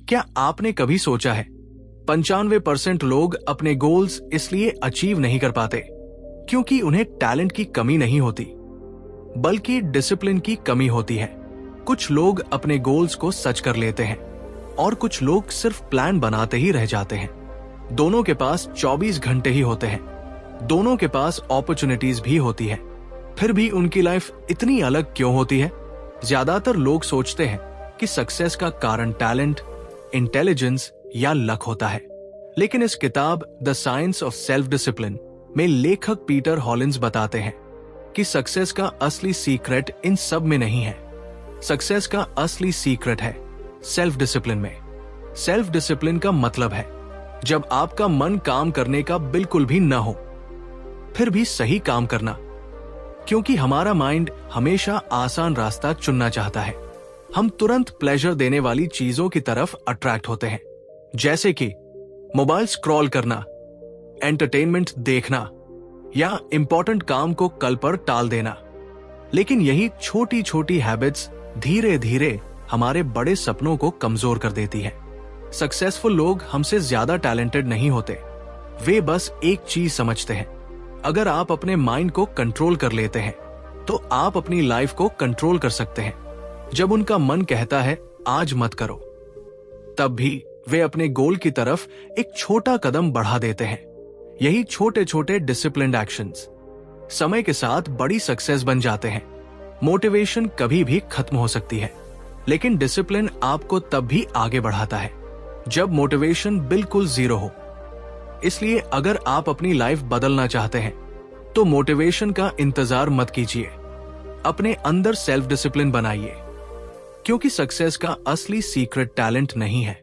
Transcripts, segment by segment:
क्या आपने कभी सोचा है 95% लोग अपने गोल्स इसलिए अचीव नहीं कर पाते क्योंकि उन्हें टैलेंट की कमी नहीं होती, बल्कि डिसिप्लिन की कमी होती है। कुछ लोग अपने गोल्स को सच कर लेते हैं और कुछ लोग सिर्फ प्लान बनाते ही रह जाते हैं। दोनों के पास 24 घंटे ही होते हैं, दोनों के पास अपॉर्चुनिटीज भी होती है, फिर भी उनकी लाइफ इतनी अलग क्यों होती है? ज्यादातर लोग सोचते हैं कि सक्सेस का कारण टैलेंट, इंटेलिजेंस या लक होता है, लेकिन इस किताब the science of self discipline में लेखक पीटर हॉलिंस बताते हैं कि सक्सेस का असली सीक्रेट इन सब में नहीं है। सक्सेस का असली सीक्रेट है सेल्फ डिसिप्लिन में। सेल्फ डिसिप्लिन का मतलब है जब आपका मन काम करने का बिल्कुल भी न हो, फिर भी सही काम करना, क्योंकि हमारा माइंड हमेशा आसान रास्ता चुनना चाहता है। हम तुरंत प्लेजर देने वाली चीजों की तरफ अट्रैक्ट होते हैं, जैसे कि मोबाइल स्क्रॉल करना, एंटरटेनमेंट देखना या इंपॉर्टेंट काम को कल पर टाल देना। लेकिन यही छोटी छोटी हैबिट्स धीरे धीरे हमारे बड़े सपनों को कमजोर कर देती है। सक्सेसफुल लोग हमसे ज्यादा टैलेंटेड नहीं होते, वे बस एक चीज समझते हैं, अगर आप अपने माइंड को कंट्रोल कर लेते हैं तो आप अपनी लाइफ को कंट्रोल कर सकते हैं। जब उनका मन कहता है आज मत करो, तब भी वे अपने गोल की तरफ एक छोटा कदम बढ़ा देते हैं। यही छोटे छोटे डिसिप्लिन्ड एक्शंस समय के साथ बड़ी सक्सेस बन जाते हैं। मोटिवेशन कभी भी खत्म हो सकती है, लेकिन डिसिप्लिन आपको तब भी आगे बढ़ाता है जब मोटिवेशन बिल्कुल जीरो हो। इसलिए अगर आप अपनी लाइफ बदलना चाहते हैं तो मोटिवेशन का इंतजार मत कीजिए, अपने अंदर सेल्फ डिसिप्लिन बनाइए, क्योंकि सक्सेस का असली सीक्रेट टैलेंट नहीं है,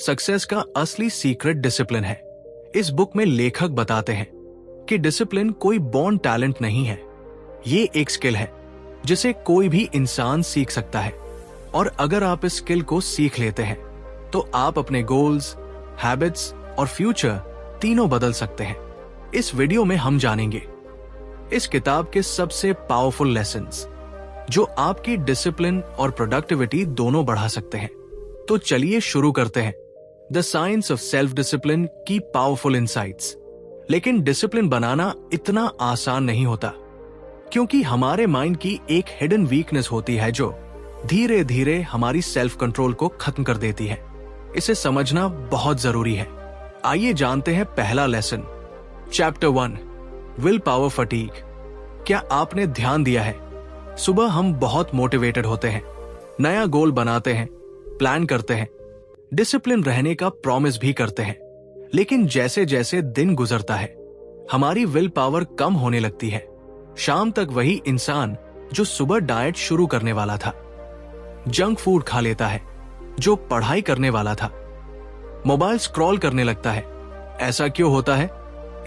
सक्सेस का असली सीक्रेट डिसिप्लिन है। इस बुक में लेखक बताते हैं कि डिसिप्लिन कोई बॉर्न टैलेंट नहीं है, ये एक स्किल है जिसे कोई भी इंसान सीख सकता है। और अगर आप इस स्किल को सीख लेते हैं तो आप अपने गोल्स, हैबिट्स और फ्यूचर तीनों बदल सकते हैं। इस वीडियो में हम जानेंगे इस किताब के सबसे पावरफुल लेसन्स जो आपकी डिसिप्लिन और प्रोडक्टिविटी दोनों बढ़ा सकते हैं। तो चलिए शुरू करते हैं the science of self discipline की पावरफुल इनसाइट्स। लेकिन डिसिप्लिन बनाना इतना आसान नहीं होता, क्योंकि हमारे माइंड की एक हिडन वीकनेस होती है जो धीरे धीरे हमारी सेल्फ कंट्रोल को खत्म कर देती है। इसे समझना बहुत जरूरी है। आइए जानते हैं पहला lesson. Chapter 1, will power fatigue. क्या आपने ध्यान दिया है, सुबह हम बहुत मोटिवेटेड होते हैं, नया गोल बनाते हैं, प्लान करते हैं, डिसिप्लिन रहने का प्रॉमिस भी करते हैं, लेकिन जैसे जैसे दिन गुजरता है हमारी विल पावर कम होने लगती है। शाम तक वही इंसान जो सुबह डाइट शुरू करने वाला था जंक फूड खा लेता है, जो पढ़ाई करने वाला था मोबाइल स्क्रॉल करने लगता है। ऐसा क्यों होता है?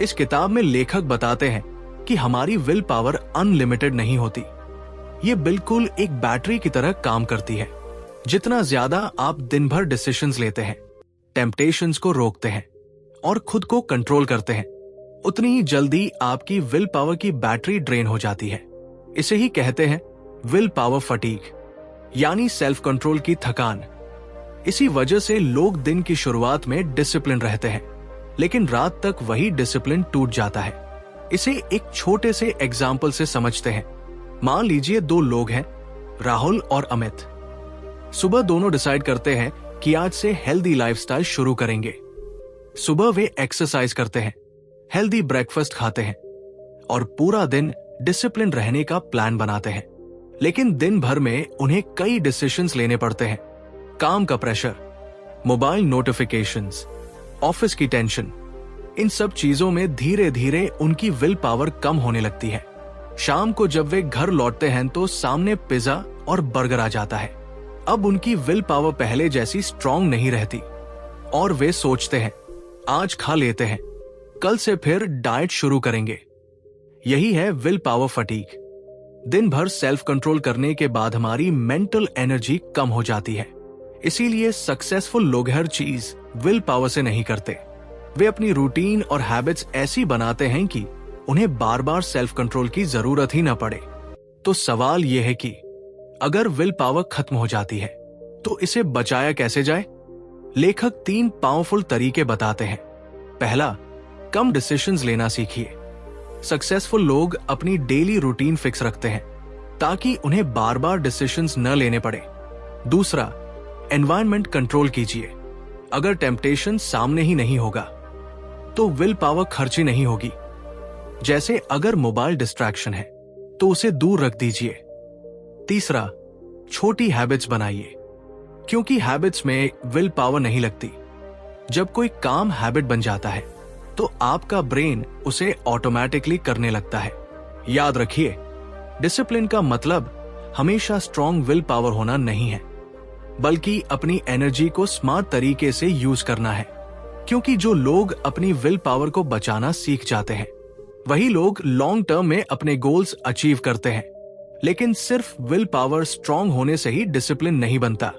इस किताब में लेखक बताते हैं कि हमारी विल पावर अनलिमिटेड नहीं होती, ये बिल्कुल एक बैटरी की तरह काम करती है। जितना ज्यादा आप दिन भर डिसीजंस लेते हैं, टेम्पटेशंस को रोकते हैं और खुद को कंट्रोल करते हैं, उतनी ही जल्दी आपकी विल पावर की बैटरी ड्रेन हो जाती है। इसे ही कहते हैं विल पावर फटीग, यानी सेल्फ कंट्रोल की थकान। इसी वजह से लोग दिन की शुरुआत में डिसिप्लिन रहते हैं, लेकिन रात तक वही डिसिप्लिन टूट जाता है। इसे एक छोटे से एग्जाम्पल से समझते हैं। मान लीजिए दो लोग हैं, राहुल और अमित। सुबह दोनों डिसाइड करते हैं कि आज से हेल्दी लाइफस्टाइल शुरू करेंगे। सुबह वे एक्सरसाइज करते हैं, हेल्दी ब्रेकफास्ट खाते हैं और पूरा दिन डिसिप्लिन रहने का प्लान बनाते हैं। लेकिन दिन भर में उन्हें कई डिसीजंस लेने पड़ते हैं। काम का प्रेशर, मोबाइल नोटिफिकेशंस, ऑफिस की टेंशन, इन सब चीजों में धीरे धीरे उनकी विल पावर कम होने लगती है। शाम को जब वे घर लौटते हैं तो सामने पिज्जा और बर्गर आ जाता है। अब उनकी विल पावर पहले जैसी स्ट्रांग नहीं रहती और वे सोचते हैं आज खा लेते हैं, कल से फिर डाइट शुरू करेंगे। यही है विल पावर फटीग। दिन भर सेल्फ कंट्रोल करने के बाद हमारी मेंटल एनर्जी कम हो जाती है। इसीलिए सक्सेसफुल लोग हर चीज विल पावर से नहीं करते, वे अपनी रूटीन और हैबिट्स ऐसी बनाते हैं कि उन्हें बार बार सेल्फ कंट्रोल की जरूरत ही न पड़े। तो सवाल यह है कि अगर विल पावर खत्म हो जाती है तो इसे बचाया कैसे जाए? लेखक 3 पावरफुल तरीके बताते हैं। पहला, कम डिसीजंस लेना सीखिए। सक्सेसफुल लोग अपनी डेली रूटीन फिक्स रखते हैं ताकि उन्हें बार बार डिसीजंस न लेने पड़े। दूसरा, एनवायरनमेंट कंट्रोल कीजिए। अगर टेम्पटेशन सामने ही नहीं होगा तो विल पावर खर्ची नहीं होगी। जैसे अगर मोबाइल डिस्ट्रैक्शन है तो उसे दूर रख दीजिए। तीसरा, छोटी हैबिट्स बनाइए, क्योंकि हैबिट्स में विल पावर नहीं लगती। जब कोई काम हैबिट बन जाता है तो आपका ब्रेन उसे ऑटोमेटिकली करने लगता है। याद रखिए, डिसिप्लिन का मतलब हमेशा स्ट्रॉन्ग विल पावर होना नहीं है, बल्कि अपनी एनर्जी को स्मार्ट तरीके से यूज करना है। क्योंकि जो लोग अपनी विल पावर को बचाना सीख जाते हैं वही लोग लॉन्ग टर्म में अपने गोल्स अचीव करते हैं। लेकिन सिर्फ विल पावर स्ट्रॉन्ग होने से ही डिसिप्लिन नहीं बनता।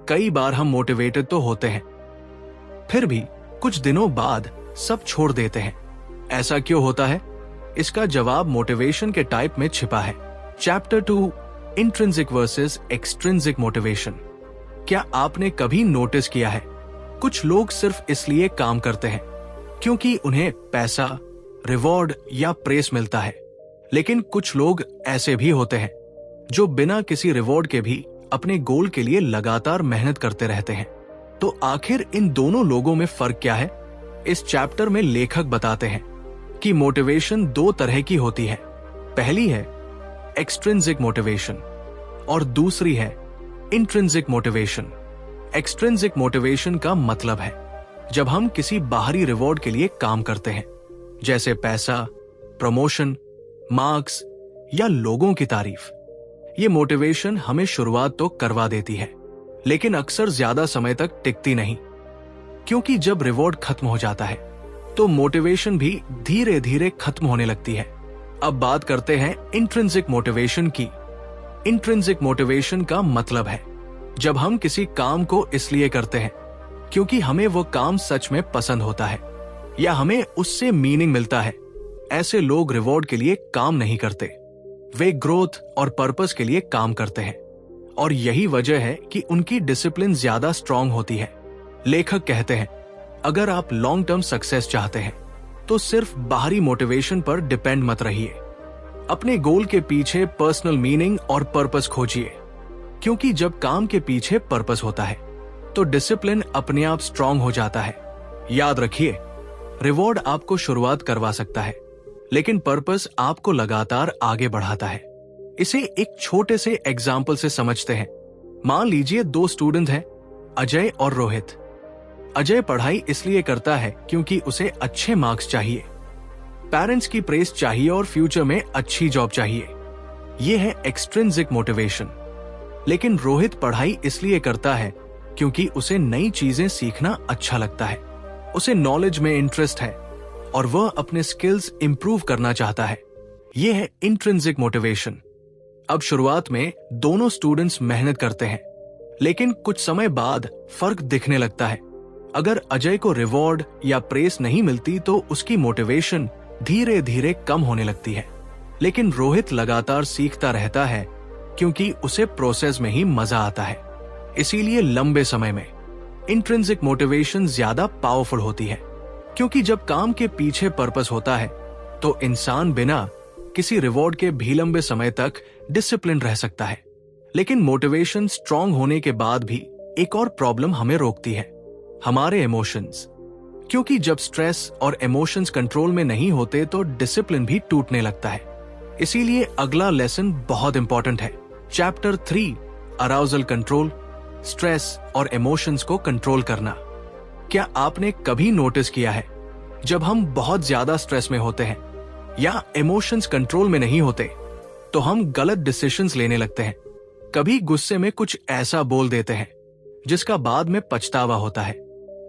कई बार हम मोटिवेटेड तो होते हैं, फिर भी कुछ दिनों बाद सब छोड़ देते हैं। ऐसा क्यों होता है? इसका जवाब मोटिवेशन के टाइप में छिपा है। Chapter 2, intrinsic versus extrinsic motivation. क्या आपने कभी नोटिस किया है, कुछ लोग सिर्फ इसलिए काम करते हैं क्योंकि उन्हें पैसा, रिवॉर्ड या प्रेस मिलता है। लेकिन कुछ लोग ऐसे भी होते हैं जो बिना किसी रिवॉर्ड के भी अपने गोल के लिए लगातार मेहनत करते रहते हैं। तो आखिर इन दोनों लोगों में फर्क क्या है? इस चैप्टर में लेखक बताते हैं कि मोटिवेशन 2 तरह की होती है। पहली है एक्सट्रिंसिक मोटिवेशन और दूसरी है इंट्रिंसिक मोटिवेशन। एक्सट्रिंसिक मोटिवेशन का मतलब है जब हम किसी बाहरी रिवॉर्ड के लिए काम करते हैं, जैसे पैसा, प्रमोशन, मार्क्स या लोगों की तारीफ। ये मोटिवेशन हमें शुरुआत तो करवा देती है, लेकिन अक्सर ज्यादा समय तक टिकती नहीं, क्योंकि जब रिवॉर्ड खत्म हो जाता है तो मोटिवेशन भी धीरे धीरे खत्म होने लगती है। अब बात करते हैं इंट्रिंसिक मोटिवेशन की। इंट्रिंसिक मोटिवेशन का मतलब है जब हम किसी काम को इसलिए करते हैं क्योंकि हमें वो काम सच में पसंद होता है या हमें उससे मीनिंग मिलता है। ऐसे लोग रिवॉर्ड के लिए काम नहीं करते, वे ग्रोथ और पर्पस के लिए काम करते हैं, और यही वजह है कि उनकी डिसिप्लिन ज्यादा स्ट्रांग होती है। लेखक कहते हैं, अगर आप लॉन्ग टर्म सक्सेस चाहते हैं तो सिर्फ बाहरी मोटिवेशन पर डिपेंड मत रहिए। अपने गोल के पीछे पर्सनल मीनिंग और पर्पस खोजिए, क्योंकि जब काम के पीछे पर्पस होता है तो डिसिप्लिन अपने आप स्ट्रांग हो जाता है। याद रखिए, रिवॉर्ड आपको शुरुआत करवा सकता है, लेकिन पर्पस आपको लगातार आगे बढ़ाता है। इसे एक छोटे से एग्जाम्पल से समझते हैं। मान लीजिए 2 स्टूडेंट हैं, अजय और रोहित। अजय पढ़ाई इसलिए करता है क्योंकि उसे अच्छे मार्क्स चाहिए, पेरेंट्स की प्रेस चाहिए और फ्यूचर में अच्छी जॉब चाहिए। यह है एक्सट्रिंसिक मोटिवेशन। लेकिन रोहित पढ़ाई इसलिए करता है क्योंकि उसे नई चीजें सीखना अच्छा लगता है, उसे नॉलेज में इंटरेस्ट है और वह अपने स्किल्स इंप्रूव करना चाहता है। यह है इंट्रिंसिक मोटिवेशन। अब शुरुआत में दोनों स्टूडेंट्स मेहनत करते हैं, लेकिन कुछ समय बाद फर्क दिखने लगता है। अगर अजय को रिवॉर्ड या प्रेस नहीं मिलती तो उसकी मोटिवेशन धीरे धीरे कम होने लगती है। लेकिन रोहित लगातार सीखता रहता है क्योंकि उसे प्रोसेस में ही मजा आता है। इसीलिए लंबे समय में इंट्रिंसिक मोटिवेशन ज्यादा पावरफुल होती है, क्योंकि जब काम के पीछे पर्पस होता है तो इंसान बिना किसी रिवॉर्ड के भी लंबे समय तक डिसिप्लिन रह सकता है। लेकिन मोटिवेशन स्ट्रांग होने के बाद भी एक और प्रॉब्लम हमें रोकती है, हमारे इमोशंस। क्योंकि जब स्ट्रेस और इमोशंस कंट्रोल में नहीं होते तो डिसिप्लिन भी टूटने लगता है। इसीलिए अगला लेसन बहुत इंपॉर्टेंट है। चैप्टर 3, अराउजल कंट्रोल, स्ट्रेस और इमोशंस को कंट्रोल करना। क्या आपने कभी नोटिस किया है, जब हम बहुत ज्यादा स्ट्रेस में होते हैं या इमोशंस कंट्रोल में नहीं होते तो हम गलत डिसीजंस लेने लगते हैं। कभी गुस्से में कुछ ऐसा बोल देते हैं जिसका बाद में पछतावा होता है।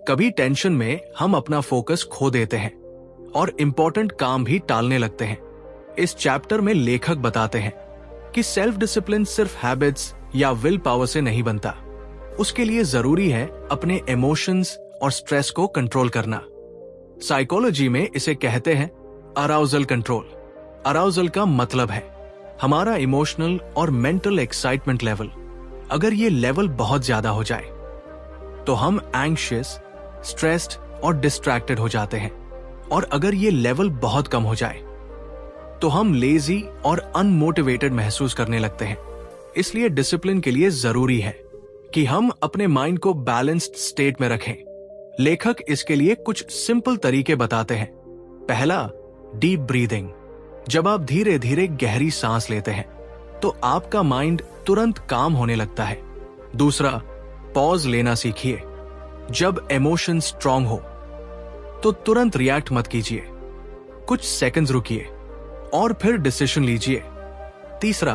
कभी टेंशन में हम अपना फोकस खो देते हैं और इंपॉर्टेंट काम भी टालने लगते हैं। इस चैप्टर में लेखक बताते हैं कि सेल्फ डिसिप्लिन सिर्फ हैबिट्स या विल पावर से नहीं बनता। उसके लिए जरूरी है अपने इमोशंस और स्ट्रेस को कंट्रोल करना। साइकोलॉजी में इसे कहते हैं अराउजल कंट्रोल। अराउजल का मतलब है हमारा इमोशनल और मेंटल एक्साइटमेंट लेवल। अगर ये लेवल बहुत ज्यादा हो जाए तो हम एंग्शियस, स्ट्रेस्ड और डिस्ट्रैक्टेड हो जाते हैं। और अगर ये लेवल बहुत कम हो जाए तो हम लेजी और अनमोटिवेटेड महसूस करने लगते हैं। इसलिए डिसिप्लिन के लिए जरूरी है कि हम अपने माइंड को बैलेंस्ड स्टेट में रखें। लेखक इसके लिए कुछ सिंपल तरीके बताते हैं। पहला, डीप ब्रीदिंग। जब आप धीरे धीरे गहरी सांस लेते हैं तो आपका माइंड तुरंत काम होने लगता है। दूसरा, पॉज लेना सीखिए। जब इमोशन स्ट्रांग हो तो तुरंत रिएक्ट मत कीजिए, कुछ सेकंड्स रुकिए और फिर डिसीजन लीजिए। तीसरा,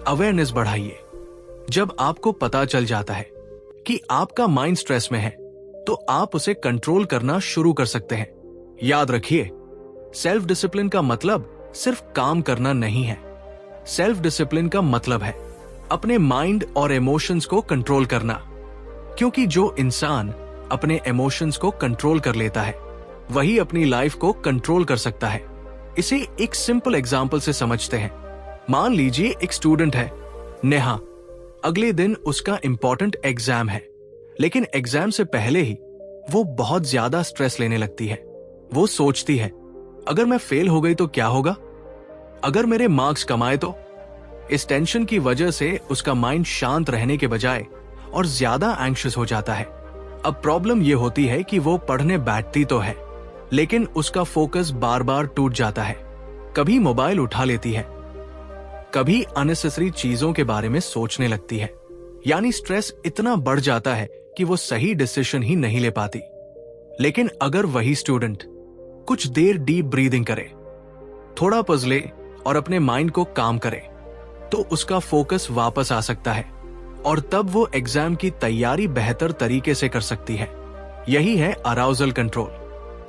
अवेयरनेस बढ़ाइए। जब आपको पता चल जाता है कि आपका माइंड स्ट्रेस में है तो आप उसे कंट्रोल करना शुरू कर सकते हैं। याद रखिए, सेल्फ डिसिप्लिन का मतलब सिर्फ काम करना नहीं है। सेल्फ डिसिप्लिन का मतलब है अपने माइंड और इमोशंस को कंट्रोल करना, क्योंकि जो इंसान अपने इमोशंस को कंट्रोल कर लेता है वही अपनी लाइफ को कंट्रोल कर सकता है। इसे एक सिंपल एग्जाम्पल से समझते हैं। मान लीजिए एक स्टूडेंट है, नेहा। अगले दिन उसका इंपॉर्टेंट एग्जाम है, लेकिन एग्जाम से पहले ही वो बहुत ज्यादा स्ट्रेस लेने लगती है। वो सोचती है, अगर मैं फेल हो गई तो क्या होगा, अगर मेरे मार्क्स कम आए तो। इस टेंशन की वजह से उसका माइंड शांत रहने के बजाय और ज्यादा एंग्शियस हो जाता है। अब प्रॉब्लम यह होती है कि वो पढ़ने बैठती तो है, लेकिन उसका फोकस बार बार टूट जाता है। कभी मोबाइल उठा लेती है, कभी अननेसेसरी चीजों के बारे में सोचने लगती है। यानी स्ट्रेस इतना बढ़ जाता है कि वो सही डिसीजन ही नहीं ले पाती। लेकिन अगर वही स्टूडेंट कुछ देर डीप ब्रीदिंग करे, थोड़ा पजले और अपने माइंड को काम करे तो उसका फोकस वापस आ सकता है और तब वो एग्जाम की तैयारी बेहतर तरीके से कर सकती है। यही है अराउजल कंट्रोल।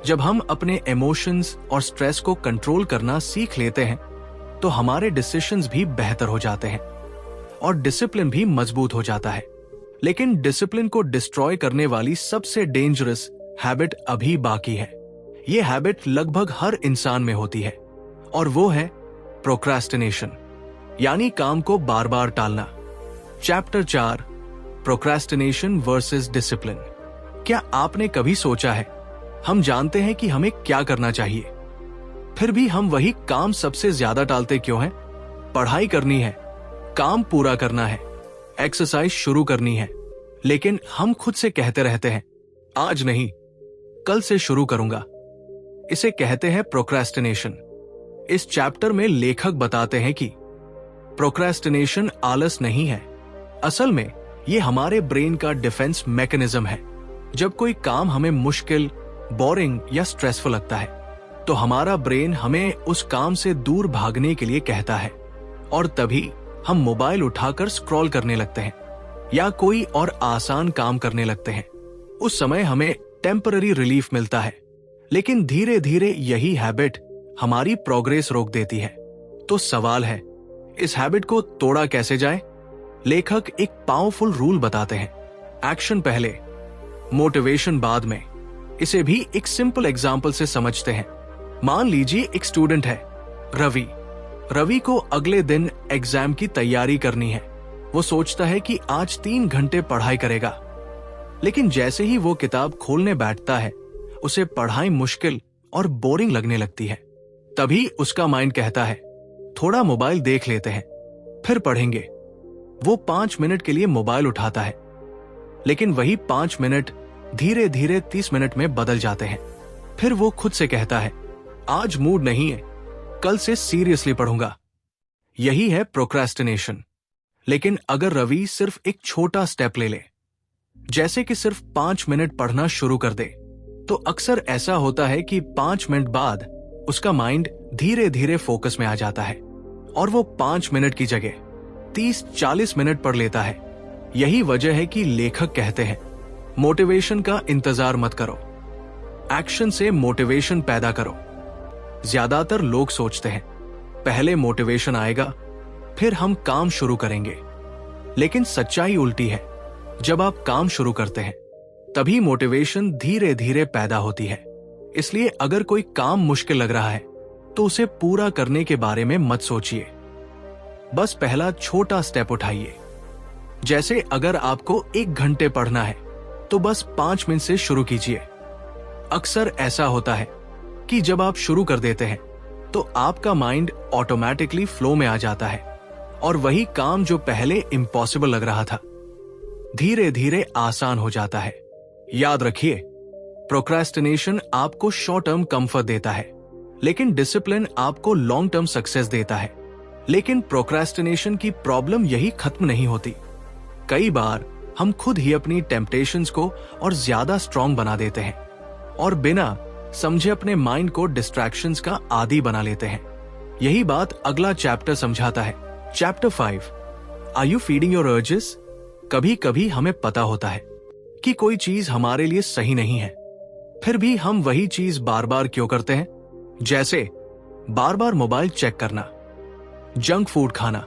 जब हम अपने इमोशंस और स्ट्रेस को कंट्रोल करना सीख लेते हैं तो हमारे डिसीजंस भी बेहतर हो जाते हैं और डिसिप्लिन भी मजबूत हो जाता है। लेकिन डिसिप्लिन को डिस्ट्रॉय करने वाली सबसे डेंजरस हैबिट अभी बाकी है। ये हैबिट लगभग हर इंसान में होती है और वो है प्रोक्रेस्टिनेशन, यानी काम को बार बार टालना। Chapter 4, procrastination versus discipline. क्या आपने कभी सोचा है, हम जानते हैं कि हमें क्या करना चाहिए, फिर भी हम वही काम सबसे ज्यादा टालते क्यों हैं? पढ़ाई करनी है, काम पूरा करना है, एक्सरसाइज शुरू करनी है, लेकिन हम खुद से कहते रहते हैं, आज नहीं, कल से शुरू करूंगा। इसे कहते हैं प्रोक्रेस्टिनेशन। इस चैप्टर में लेखक बताते हैं कि प्रोक्रेस्टिनेशन आलस नहीं है। असल में ये हमारे ब्रेन का डिफेंस मैकेनिज्म है। जब कोई काम हमें मुश्किल, बोरिंग या स्ट्रेसफुल लगता है तो हमारा ब्रेन हमें उस काम से दूर भागने के लिए कहता है और तभी हम मोबाइल उठाकर स्क्रॉल करने लगते हैं या कोई और आसान काम करने लगते हैं। उस समय हमें टेम्पररी रिलीफ मिलता है, लेकिन धीरे धीरे यही हैबिट हमारी प्रोग्रेस रोक देती है। तो सवाल है, इस हैबिट को तोड़ा कैसे जाए? लेखक एक पावरफुल रूल बताते हैं, एक्शन पहले, मोटिवेशन बाद में। इसे भी एक सिंपल एग्जाम्पल से समझते हैं। मान लीजिए एक स्टूडेंट है, रवि। रवि को अगले दिन एग्जाम की तैयारी करनी है। वो सोचता है कि आज 3 घंटे पढ़ाई करेगा, लेकिन जैसे ही वो किताब खोलने बैठता है उसे पढ़ाई मुश्किल और बोरिंग लगने लगती है। तभी उसका माइंड कहता है, थोड़ा मोबाइल देख लेते हैं, फिर पढ़ेंगे। वो 5 मिनट के लिए मोबाइल उठाता है, लेकिन वही 5 मिनट धीरे धीरे 30 मिनट में बदल जाते हैं। फिर वो खुद से कहता है, आज मूड नहीं है, कल से सीरियसली पढ़ूंगा। यही है प्रोक्रेस्टिनेशन। लेकिन अगर रवि सिर्फ एक छोटा स्टेप ले ले, जैसे कि सिर्फ 5 मिनट पढ़ना शुरू कर दे, तो अक्सर ऐसा होता है कि 5 मिनट बाद उसका माइंड धीरे धीरे फोकस में आ जाता है और वो 5 मिनट की जगह 30-40 मिनट पढ़ लेता है। यही वजह है कि लेखक कहते हैं, मोटिवेशन का इंतजार मत करो, एक्शन से मोटिवेशन पैदा करो। ज्यादातर लोग सोचते हैं, पहले मोटिवेशन आएगा फिर हम काम शुरू करेंगे, लेकिन सच्चाई उल्टी है। जब आप काम शुरू करते हैं तभी मोटिवेशन धीरे धीरे पैदा होती है। इसलिए अगर कोई काम मुश्किल लग रहा है तो उसे पूरा करने के बारे में मत सोचिए, बस पहला छोटा स्टेप उठाइए। जैसे अगर आपको 1 घंटे पढ़ना है तो बस 5 मिनट से शुरू कीजिए। अक्सर ऐसा होता है कि जब आप शुरू कर देते हैं तो आपका माइंड ऑटोमेटिकली फ्लो में आ जाता है और वही काम जो पहले इम्पॉसिबल लग रहा था धीरे धीरे आसान हो जाता है। याद रखिए, प्रोक्रेस्टिनेशन आपको शॉर्ट टर्म कंफर्ट देता है, लेकिन डिसिप्लिन आपको लॉन्ग टर्म सक्सेस देता है। लेकिन प्रोक्रेस्टिनेशन की प्रॉब्लम यही खत्म नहीं होती। कई बार हम खुद ही अपनी टेम्पटेशंस को और ज्यादा स्ट्रांग बना देते हैं और बिना समझे अपने माइंड को डिस्ट्रैक्शंस का आदी बना लेते हैं। यही बात अगला चैप्टर समझाता है। Chapter 5, are you feeding your urges? कभी कभी हमें पता होता है कि कोई चीज हमारे लिए सही नहीं है, फिर भी हम वही चीज बार बार क्यों करते हैं? जैसे बार बार मोबाइल चेक करना, जंक फूड खाना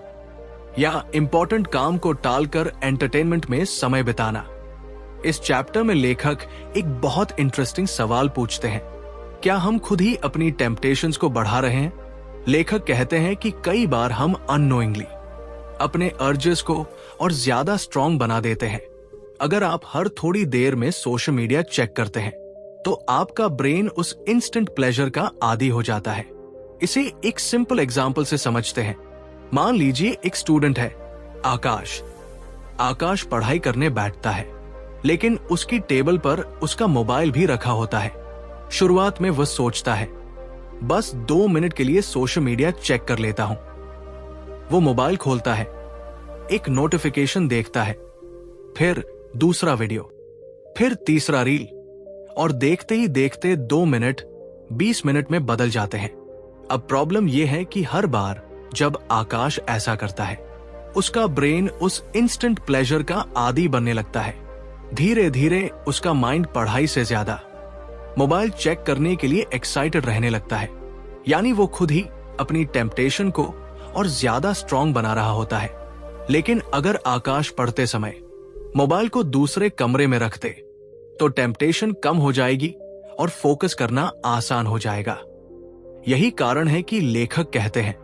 या इंपॉर्टेंट काम को टालकर एंटरटेनमेंट में समय बिताना। इस चैप्टर में लेखक एक बहुत इंटरेस्टिंग सवाल पूछते हैं, क्या हम खुद ही अपनी टेम्पटेशंस को बढ़ा रहे हैं? लेखक कहते हैं कि कई बार हम अननोइंगली अपने अर्जेस को और ज्यादा स्ट्रांग बना देते हैं। अगर आप हर थोड़ी देर में सोशल मीडिया चेक करते हैं तो आपका ब्रेन उस इंस्टेंट प्लेजर का आदी हो जाता है। इसे एक सिंपल एग्जाम्पल से समझते हैं। मान लीजिए एक स्टूडेंट है, आकाश। आकाश पढ़ाई करने बैठता है, लेकिन उसकी टेबल पर उसका मोबाइल भी रखा होता है। शुरुआत में वह सोचता है, बस 2 मिनट के लिए सोशल मीडिया चेक कर लेता हूं। वो मोबाइल खोलता है, एक नोटिफिकेशन देखता है, फिर दूसरा वीडियो, फिर तीसरा रील, और देखते ही देखते 2 मिनट 20 मिनट में बदल जाते हैं। अब प्रॉब्लम यह है कि हर बार जब आकाश ऐसा करता है, उसका ब्रेन उस इंस्टेंट प्लेजर का आदी बनने लगता है। धीरे धीरे उसका माइंड पढ़ाई से ज्यादा मोबाइल चेक करने के लिए एक्साइटेड रहने लगता है। यानी वो खुद ही अपनी टेम्पटेशन को और ज्यादा स्ट्रांग बना रहा होता है। लेकिन अगर आकाश पढ़ते समय मोबाइल को दूसरे कमरे में रखते तो टेम्पटेशन कम हो जाएगी और फोकस करना आसान हो जाएगा। यही कारण है कि लेखक कहते हैं,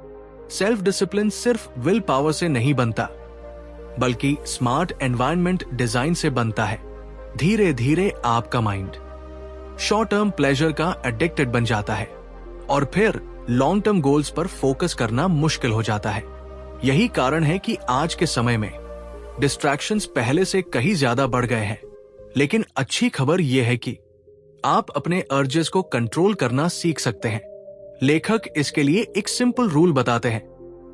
सेल्फ डिसिप्लिन सिर्फ विल पावर से नहीं बनता, बल्कि स्मार्ट एनवायरनमेंट डिजाइन से बनता है। धीरे धीरे आपका माइंड शॉर्ट टर्म प्लेजर का एडिक्टेड बन जाता है और फिर लॉन्ग टर्म गोल्स पर फोकस करना मुश्किल हो जाता है। यही कारण है कि आज के समय में डिस्ट्रैक्शंस पहले से कहीं ज्यादा बढ़ गए हैं। लेकिन अच्छी खबर यह है कि आप अपने अर्जेस को कंट्रोल करना सीख सकते हैं। लेखक इसके लिए एक सिंपल रूल बताते हैं,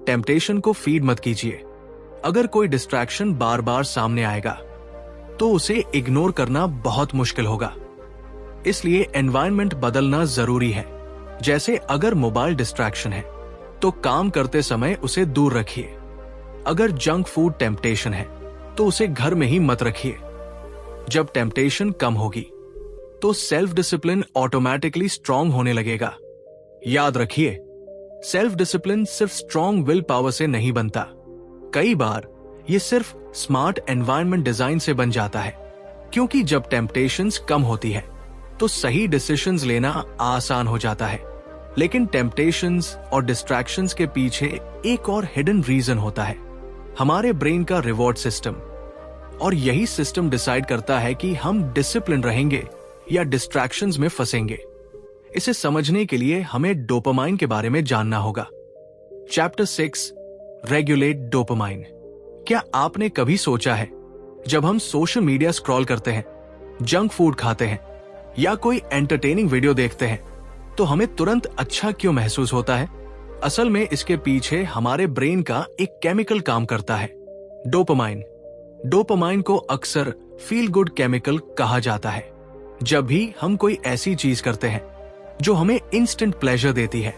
टेम्पटेशन को फीड मत कीजिए। अगर कोई डिस्ट्रैक्शन बार बार सामने आएगा तो उसे इग्नोर करना बहुत मुश्किल होगा। इसलिए एनवायरनमेंट बदलना जरूरी है। जैसे अगर मोबाइल डिस्ट्रैक्शन है तो काम करते समय उसे दूर रखिए। अगर जंक फूड टेम्पटेशन है तो उसे घर में ही मत रखिए। जब टेम्पटेशन कम होगी तो सेल्फ डिसिप्लिन ऑटोमेटिकली स्ट्रांग होने लगेगा। याद रखिए, सेल्फ डिसिप्लिन सिर्फ स्ट्रांग विल पावर से नहीं बनता। कई बार ये सिर्फ स्मार्ट एनवायरनमेंट डिजाइन से बन जाता है, क्योंकि जब टेम्पटेशंस कम होती है तो सही डिसीजंस लेना आसान हो जाता है। लेकिन टेम्पटेशंस और डिस्ट्रैक्शंस के पीछे एक और हिडन रीजन होता है, हमारे ब्रेन का रिवॉर्ड सिस्टम। और यही सिस्टम डिसाइड करता है कि हम डिसिप्लिन रहेंगे या डिस्ट्रैक्शंस में फंसेंगे। इसे समझने के लिए हमें डोपामाइन के बारे में जानना होगा। Chapter 6, regulate dopamine. क्या आपने कभी सोचा है, जब हम सोशल मीडिया स्क्रॉल करते हैं, जंक फूड खाते हैं या कोई एंटरटेनिंग वीडियो देखते हैं तो हमें तुरंत अच्छा क्यों महसूस होता है? असल में इसके पीछे हमारे ब्रेन का एक केमिकल काम करता है, डोपामाइन। डोपामाइन को अक्सर फील गुड केमिकल कहा जाता है। जब भी हम कोई ऐसी चीज करते हैं जो हमें इंस्टेंट प्लेजर देती है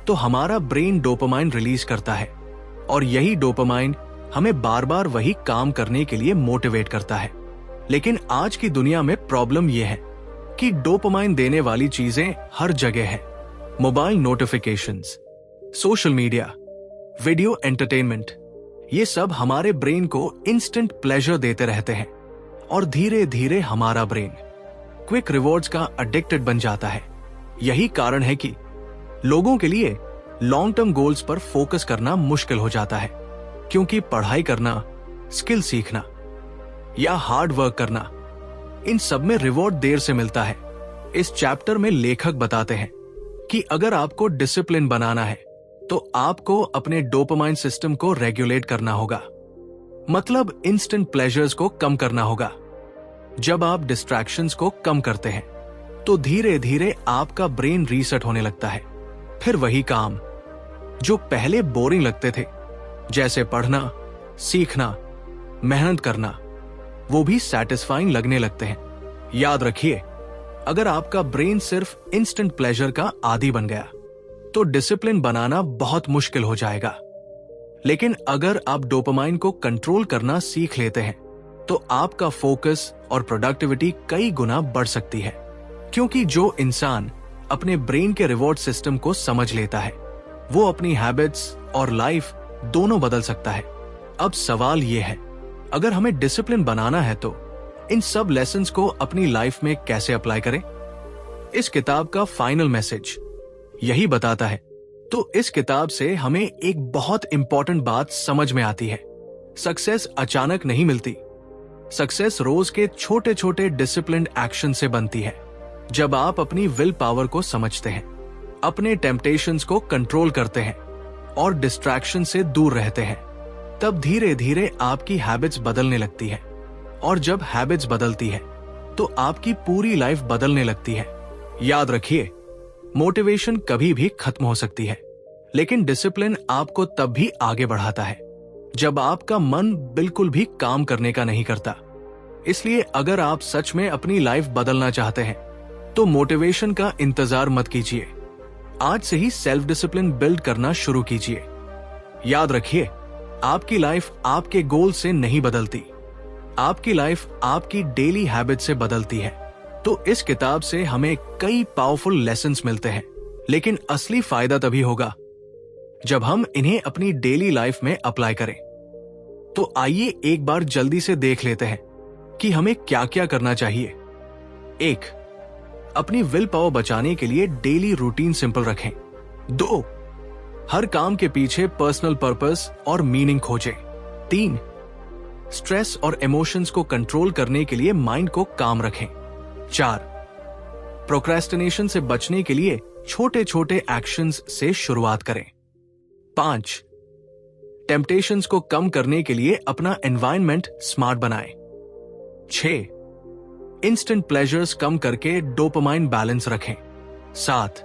तो हमारा ब्रेन डोपामाइन रिलीज करता है और यही डोपामाइन हमें बार बार वही काम करने के लिए मोटिवेट करता है। लेकिन आज की दुनिया में प्रॉब्लम यह है कि डोपामाइन देने वाली चीजें हर जगह है। Mobile notifications, social media, video entertainment, ये सब हमारे ब्रेन को इंस्टेंट प्लेजर देते रहते हैं और धीरे धीरे हमारा ब्रेन क्विक रिवॉर्ड्स का एडिक्टेड बन जाता है। यही कारण है कि लोगों के लिए लॉन्ग टर्म गोल्स पर फोकस करना मुश्किल हो जाता है, क्योंकि पढ़ाई करना, स्किल सीखना या हार्ड वर्क करना, इन सब में रिवॉर्ड देर से मिलता है। इस चैप्टर में लेखक बताते हैं कि अगर आपको डिसिप्लिन बनाना है तो आपको अपने डोपामाइन सिस्टम को रेगुलेट करना होगा, मतलब इंस्टेंट प्लेजर्स को कम करना होगा। जब आप डिस्ट्रैक्शंस को कम करते हैं तो धीरे धीरे आपका ब्रेन रीसेट होने लगता है। फिर वही काम जो पहले बोरिंग लगते थे, जैसे पढ़ना, सीखना, मेहनत करना, वो भी सैटिस्फाइंग लगने लगते हैं। याद रखिए, अगर आपका ब्रेन सिर्फ इंस्टेंट प्लेजर का आदी बन गया तो डिसिप्लिन बनाना बहुत मुश्किल हो जाएगा। लेकिन अगर आप डोपामाइन को कंट्रोल करना सीख लेते हैं तो आपका फोकस और प्रोडक्टिविटी कई गुना बढ़ सकती है, क्योंकि जो इंसान अपने ब्रेन के रिवॉर्ड सिस्टम को समझ लेता है वो अपनी हैबिट्स और लाइफ दोनों बदल सकता है। अब सवाल यह है, अगर हमें डिसिप्लिन बनाना है तो इन सब लेसन्स को अपनी लाइफ में कैसे अप्लाई करें? इस किताब का फाइनल मैसेज यही बताता है। तो इस किताब से हमें एक बहुत इंपॉर्टेंट बात समझ में आती है। सक्सेस अचानक नहीं मिलती। सक्सेस रोज के छोटे छोटे डिसिप्लिन्ड एक्शन से बनती है। जब आप अपनी विल पावर को समझते हैं, अपने टेम्पटेशंस को कंट्रोल करते हैं और डिस्ट्रैक्शन से दूर रहते हैं, तब धीरे धीरे आपकी हैबिट्स बदलने लगती है। और जब हैबिट्स बदलती है तो आपकी पूरी लाइफ बदलने लगती है। याद रखिए, मोटिवेशन कभी भी खत्म हो सकती है, लेकिन डिसिप्लिन आपको तब भी आगे बढ़ाता है जब आपका मन बिल्कुल भी काम करने का नहीं करता। इसलिए अगर आप सच में अपनी लाइफ बदलना चाहते हैं तो मोटिवेशन का इंतजार मत कीजिए। आज से ही सेल्फ डिसिप्लिन बिल्ड करना शुरू कीजिए। याद रखिए, आपकी लाइफ आपके गोल से नहीं बदलती, आपकी लाइफ आपकी डेली हैबिट से बदलती है। तो इस किताब से हमें कई पावरफुल लेसन्स मिलते हैं, लेकिन असली फायदा तभी होगा जब हम इन्हें अपनी डेली लाइफ में अप्लाई करें। तो आइए एक बार जल्दी से देख लेते हैं कि हमें क्या क्या करना चाहिए। 1. अपनी विल पावर बचाने के लिए डेली रूटीन सिंपल रखें। 2. हर काम के पीछे पर्सनल पर्पस और मीनिंग खोजें। 3. स्ट्रेस और इमोशंस को कंट्रोल करने के लिए माइंड को काम रखें। 4. प्रोक्रेस्टिनेशन से बचने के लिए छोटे छोटे एक्शंस से शुरुआत करें। 5. टेम्पटेशंस को कम करने के लिए अपना एनवायरनमेंट स्मार्ट बनाएं। 6. इंस्टेंट प्लेजर्स कम करके डोपामाइन बैलेंस रखें। 7.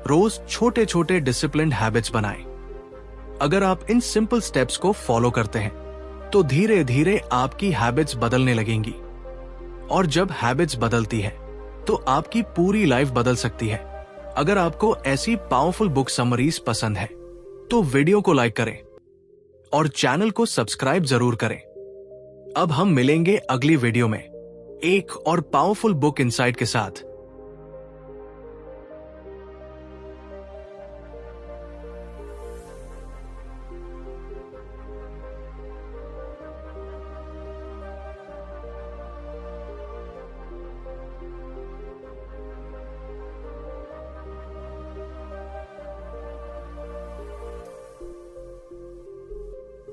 रोज छोटे छोटे डिसिप्लिन्ड हैबिट्स बनाएं। अगर आप इन सिंपल स्टेप्स को फॉलो करते हैं तो धीरे धीरे आपकी हैबिट्स बदलने लगेंगी, और जब हैबिट्स बदलती है तो आपकी पूरी लाइफ बदल सकती है। अगर आपको ऐसी पावरफुल बुक समरीज पसंद है तो वीडियो को लाइक करें और चैनल को सब्सक्राइब जरूर करें। अब हम मिलेंगे अगली वीडियो में एक और पावरफुल बुक इनसाइट के साथ।